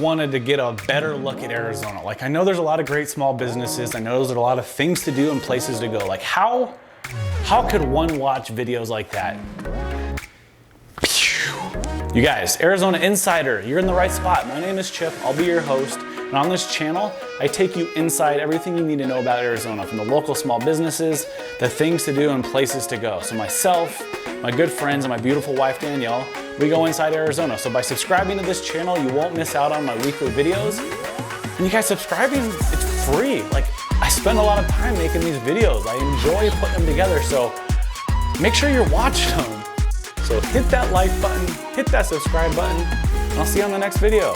wanted to get a better look at Arizona. Like, I know there's a lot of great small businesses. I know there's a lot of things to do and places to go. Like, how could one watch videos like that? You guys, Arizona Insider, you're in the right spot. My name is Chip, I'll be your host. And on this channel, I take you inside everything you need to know about Arizona, from the local small businesses, the things to do and places to go. So myself, my good friends, and my beautiful wife, Danielle, we go inside Arizona. So by subscribing to this channel, you won't miss out on my weekly videos. And you guys, subscribing, it's free. Like, I spend a lot of time making these videos. I enjoy putting them together, so make sure you're watching them. So hit that like button, hit that subscribe button, and I'll see you on the next video.